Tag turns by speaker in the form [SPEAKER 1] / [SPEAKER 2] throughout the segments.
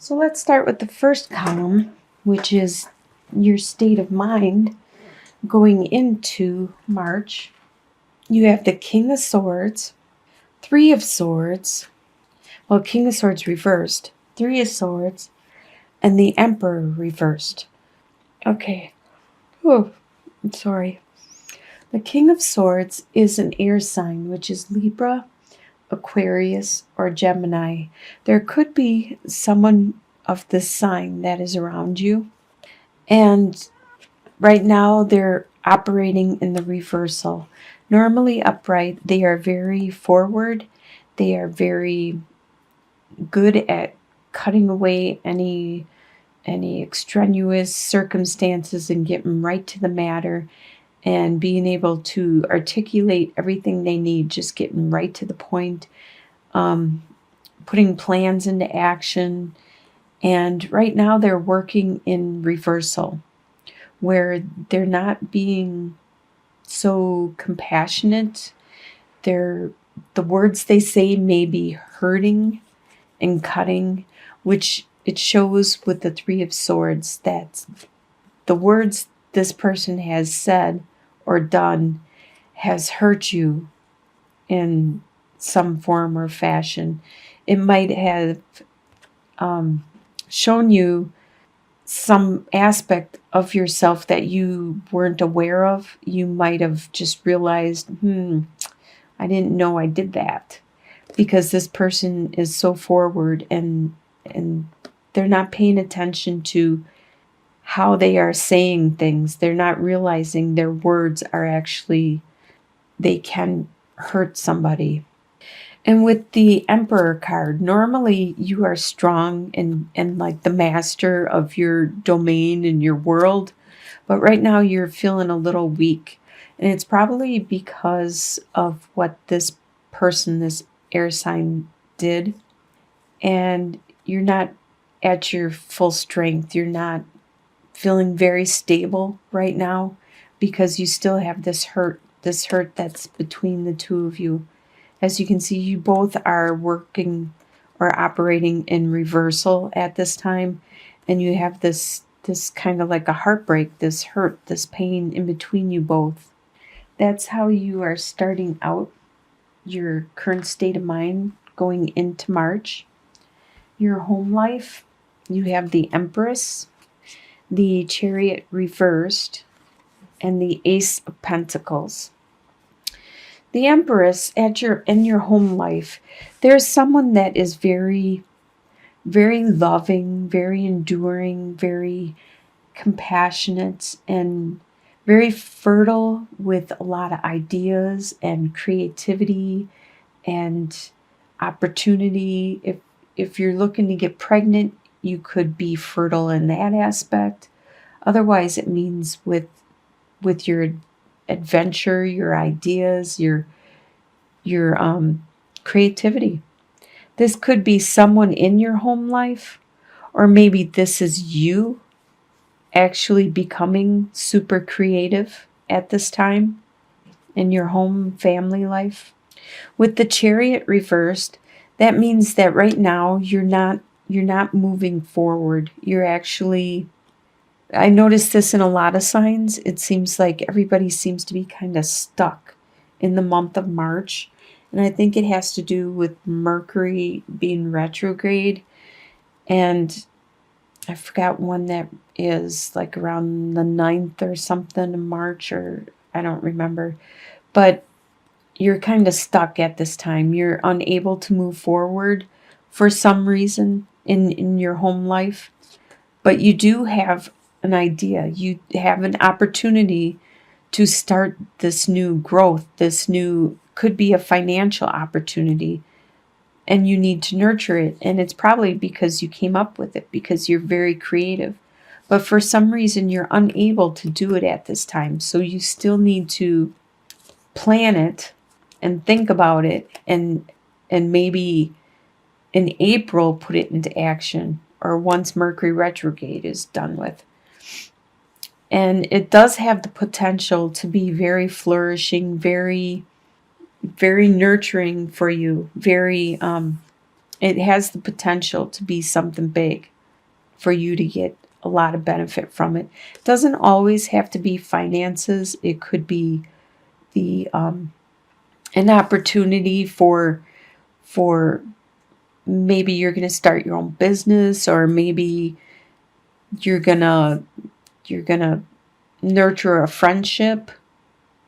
[SPEAKER 1] So let's start with the first column, which is your state of mind going into March. You have the King of Swords, Three of Swords, well, King of Swords reversed, Three of Swords, and the Emperor reversed. Okay. Oh, I'm sorry. The King of Swords is an air sign, which is Libra, Aquarius, or Gemini. There could be someone of this sign that is around you. And right now they're operating in the reversal. Normally upright, they are very forward. They are very good at cutting away any extraneous circumstances and getting right to the matter and being able to articulate everything they need, just getting right to the point, putting plans into action. And right now they're working in reversal, where they're not being so compassionate. The words they say may be hurting and cutting, which it shows with the Three of Swords that the words this person has said or done has hurt you in some form or fashion. It might have shown you some aspect of yourself that you weren't aware of. You might have just realized, I didn't know I did that, because this person is so forward and they're not paying attention to how they are saying things. They're not realizing their words are actually, they can hurt somebody. And with the Emperor card, normally you are strong and like the master of your domain and your world, but right now you're feeling a little weak. And it's probably because of what this person, this air sign, did. And you're not at your full strength. You're not feeling very stable right now because you still have this hurt that's between the two of you. As you can see, you both are working or operating in reversal at this time, and you have this kind of like a heartbreak, this hurt, this pain in between you both. That's how you are starting out your current state of mind going into March. Your home life, you have the Empress, the Chariot reversed, and the Ace of Pentacles. The Empress in your home life, there's someone that is very, very loving, very enduring, very compassionate, and very fertile with a lot of ideas and creativity and opportunity. If you're looking to get pregnant, you could be fertile in that aspect. Otherwise, it means with your adventure, your ideas, your creativity. This could be someone in your home life, or maybe this is you actually becoming super creative at this time in your home family life. With the Chariot reversed, that means that right now you're not moving forward. You're actually, I noticed this in a lot of signs. It seems like everybody seems to be kind of stuck in the month of March. And I think it has to do with Mercury being retrograde. And I forgot when that is, like around the 9th or something in March, or I don't remember. But you're kind of stuck at this time. You're unable to move forward for some reason in your home life. But you do have an idea. You have an opportunity to start this new growth. This new could be a financial opportunity, and you need to nurture it. And it's probably because you came up with it, because you're very creative. But for some reason, you're unable to do it at this time. So you still need to plan it and think about it, and maybe in April put it into action, or once Mercury retrograde is done with. And it does have the potential to be very flourishing, very, very nurturing for you, very It has the potential to be something big for you to get a lot of benefit from it. It doesn't always have to be finances. It could be the an opportunity for maybe you're going to start your own business, or maybe you're going to nurture a friendship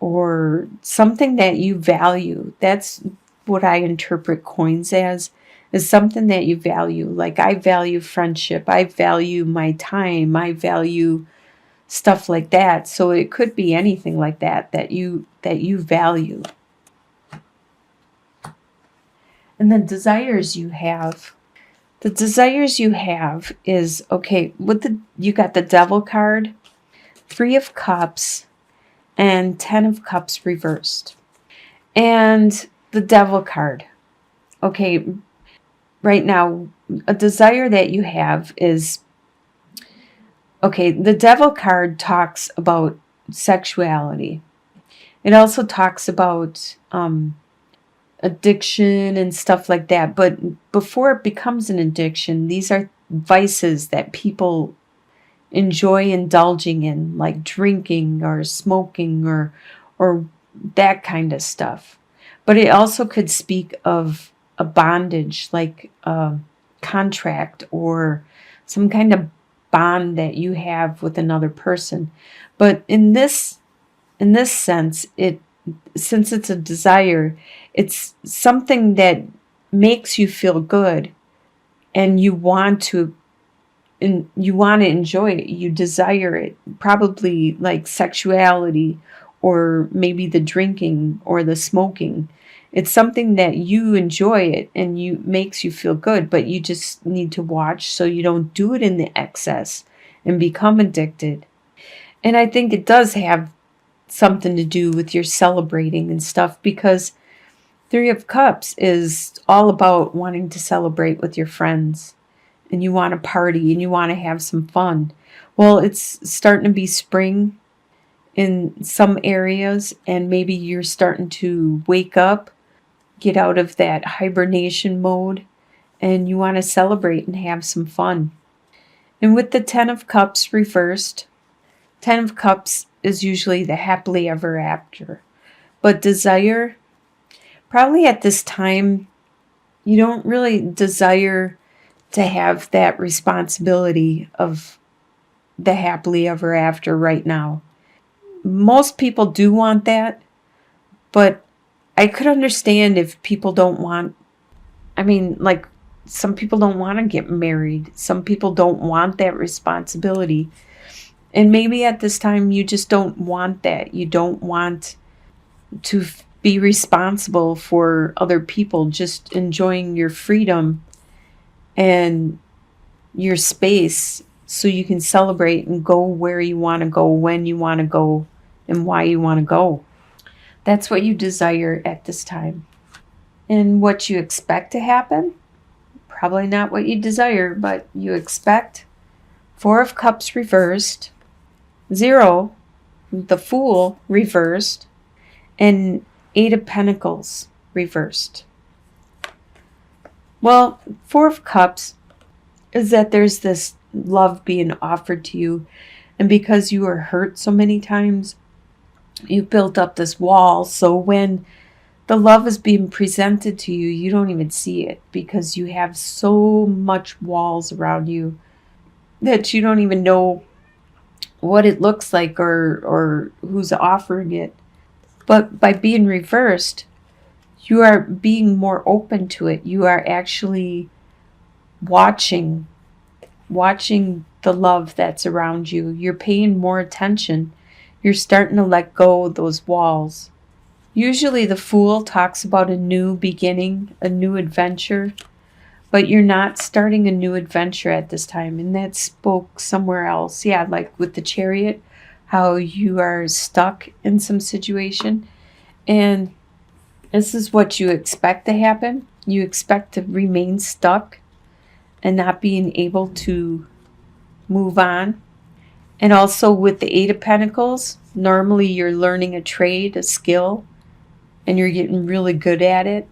[SPEAKER 1] or something that you value. That's what I interpret coins as, is something that you value. Like, I value friendship, I value my time, I value stuff like that. So it could be anything like that that you value. And the desires you have. The desires you have is, okay, you got the Devil card, 3 of Cups, and 10 of Cups reversed. And the Devil card. Okay, right now, a desire that you have is, okay, the Devil card talks about sexuality. It also talks about addiction and stuff like that. But before it becomes an addiction, these are vices that people enjoy indulging in, like drinking or smoking or that kind of stuff. But it also could speak of a bondage, like a contract or some kind of bond that you have with another person. But in this sense, since it's a desire, it's something that makes you feel good, and you want to enjoy it. You desire it, probably like sexuality, or maybe the drinking or the smoking. It's something that you enjoy it and makes you feel good, but you just need to watch so you don't do it in the excess and become addicted. And I think it does have something to do with your celebrating and stuff, because 3 of Cups is all about wanting to celebrate with your friends, and you want to party and you want to have some fun. Well, it's starting to be spring in some areas, and maybe you're starting to wake up, get out of that hibernation mode, and you want to celebrate and have some fun. And with the 10 of Cups reversed, 10 of Cups is usually the happily ever after. But desire, probably at this time, you don't really desire to have that responsibility of the happily ever after right now. Most people do want that, but I could understand if people don't want, like, some people don't want to get married. Some people don't want that responsibility. And maybe at this time you just don't want that. You don't want to be responsible for other people, just enjoying your freedom and your space so you can celebrate and go where you want to go, when you want to go, and why you want to go. That's what you desire at this time. And what you expect to happen? Probably not what you desire, but you expect 4 of Cups reversed, 0, the Fool reversed, and 8 of Pentacles reversed. Well, 4 of Cups is that there's this love being offered to you, and because you were hurt so many times, you built up this wall. So when the love is being presented to you, you don't even see it, because you have so much walls around you that you don't even know what it looks like or who's offering it. But by being reversed, you are being more open to it. You are actually watching the love that's around you. You're paying more attention. You're starting to let go of those walls. Usually the Fool talks about a new beginning, a new adventure, but you're not starting a new adventure at this time. And that spoke somewhere else. Yeah, like with the Chariot, how you are stuck in some situation. And this is what you expect to happen. You expect to remain stuck and not being able to move on. And also with the 8 of Pentacles, normally you're learning a trade, a skill, and you're getting really good at it,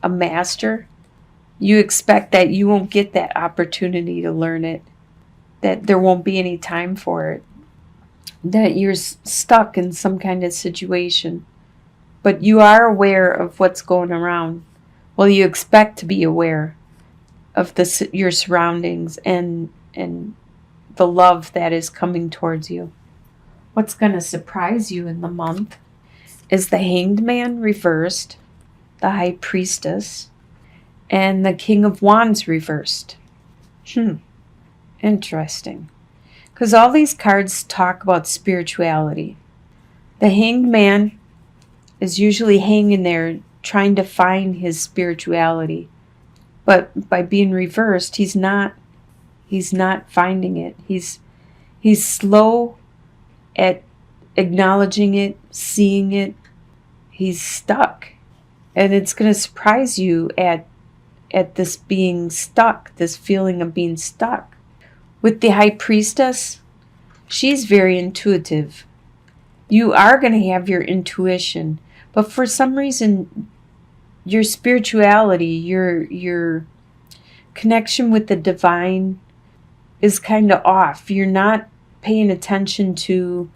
[SPEAKER 1] a master. You expect that you won't get that opportunity to learn it, that there won't be any time for it, that you're stuck in some kind of situation. But you are aware of what's going around. Well, you expect to be aware of your surroundings and the love that is coming towards you. What's going to surprise you in the month is the Hanged Man reversed, the High Priestess, and the King of Wands reversed. Interesting. Because all these cards talk about spirituality. The Hanged Man is usually hanging there trying to find his spirituality. But by being reversed, he's not finding it. He's slow at acknowledging it, seeing it. He's stuck. And it's going to surprise you at this being stuck, this feeling of being stuck. With the High Priestess, she's very intuitive. You are going to have your intuition, but for some reason, your spirituality, your connection with the divine is kind of off. You're not paying attention to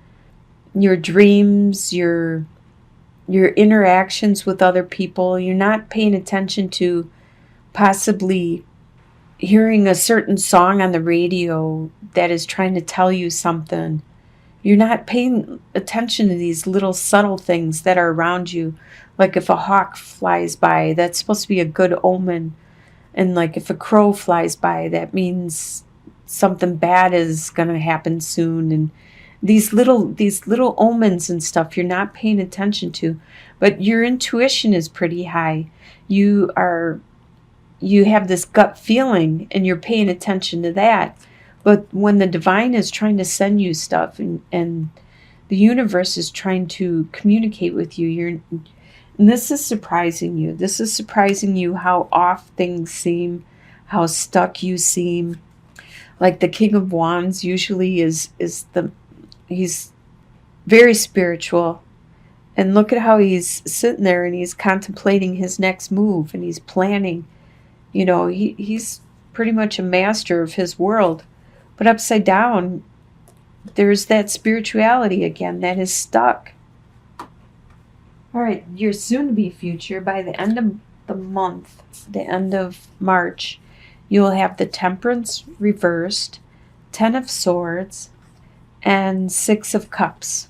[SPEAKER 1] your dreams, your interactions with other people. You're not paying attention to possibly hearing a certain song on the radio that is trying to tell you something. You're not paying attention to these little subtle things that are around you. Like if a hawk flies by, that's supposed to be a good omen. And like if a crow flies by, that means something bad is going to happen soon. And these little omens and stuff you're not paying attention to. But your intuition is pretty high. You have this gut feeling and you're paying attention to that. But when the divine is trying to send you stuff and the universe is trying to communicate with you, and this is surprising you. This is surprising you how off things seem, how stuck you seem. Like the King of Wands usually he's very spiritual. And look at how he's sitting there and he's contemplating his next move and he's planning. You know, he's pretty much a master of his world. But upside down, there's that spirituality again that is stuck. All right, your soon-to-be future, by the end of the month, the end of March, you'll have the Temperance reversed, 10 of Swords, and 6 of Cups.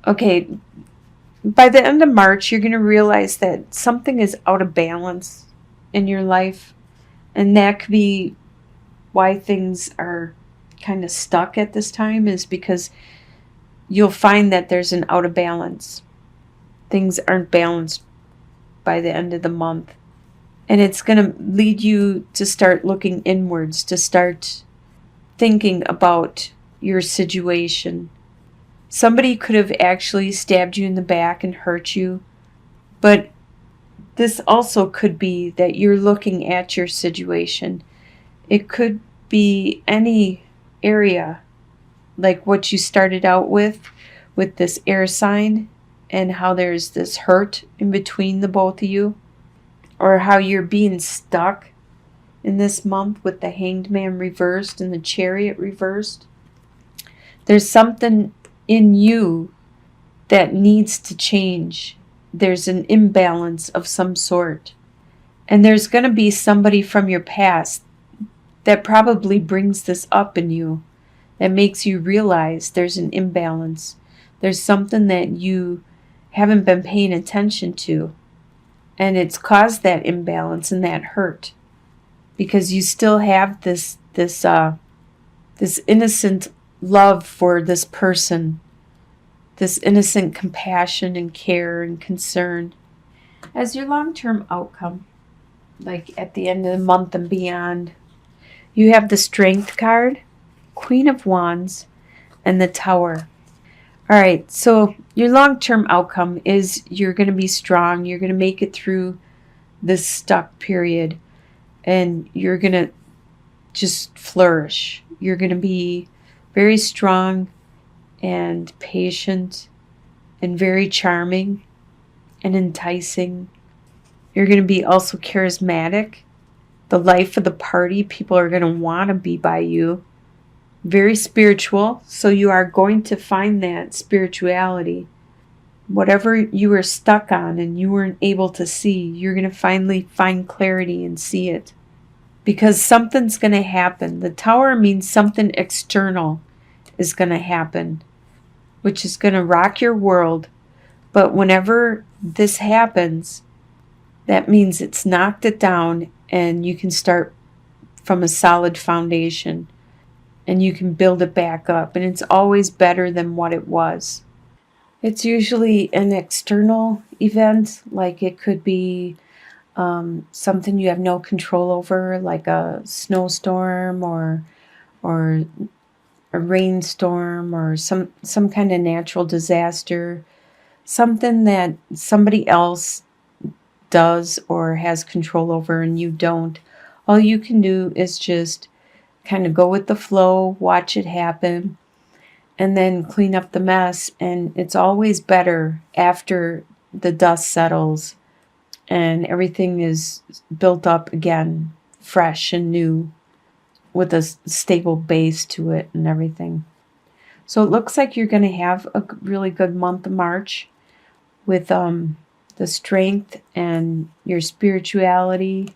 [SPEAKER 1] Okay, by the end of March, you're going to realize that something is out of balance in your life, and that could be why things are kind of stuck at this time, is because you'll find that there's an out of balance. Things aren't balanced by the end of the month. And it's going to lead you to start looking inwards, to start thinking about your situation. Somebody could have actually stabbed you in the back and hurt you, but this also could be that you're looking at your situation. It could be any area, like what you started out with this air sign, and how there's this hurt in between the both of you, or how you're being stuck in this month with the Hanged Man reversed and the Chariot reversed. There's something in you that needs to change. There's an imbalance of some sort. And there's going to be somebody from your past that probably brings this up in you, that makes you realize there's an imbalance. There's something that you haven't been paying attention to, and it's caused that imbalance and that hurt, because you still have this innocent love for this person, this innocent compassion and care and concern. As your long-term outcome, like at the end of the month and beyond, you have the Strength card, Queen of Wands, and the Tower. All right, so your long-term outcome is you're going to be strong. You're going to make it through this stuck period, and you're going to just flourish. You're going to be very strong and patient and very charming and enticing. You're going to be also charismatic the life of the party. People are going to want to be by you. Very spiritual, so you are going to find that spirituality. Whatever you were stuck on and you weren't able to see, you're going to finally find clarity and see it. Because something's going to happen. The Tower means something external is going to happen, which is going to rock your world. But whenever this happens, that means it's knocked it down and you can start from a solid foundation and you can build it back up. And it's always better than what it was. It's usually an external event, like it could be something you have no control over, like a snowstorm or a rainstorm or some kind of natural disaster, something that somebody else does or has control over and you don't. All you can do is just kind of go with the flow, watch it happen, and then clean up the mess. And it's always better after the dust settles and everything is built up again, fresh and new, with a stable base to it and everything. So it looks like you're going to have a really good month of March with the strength and your spirituality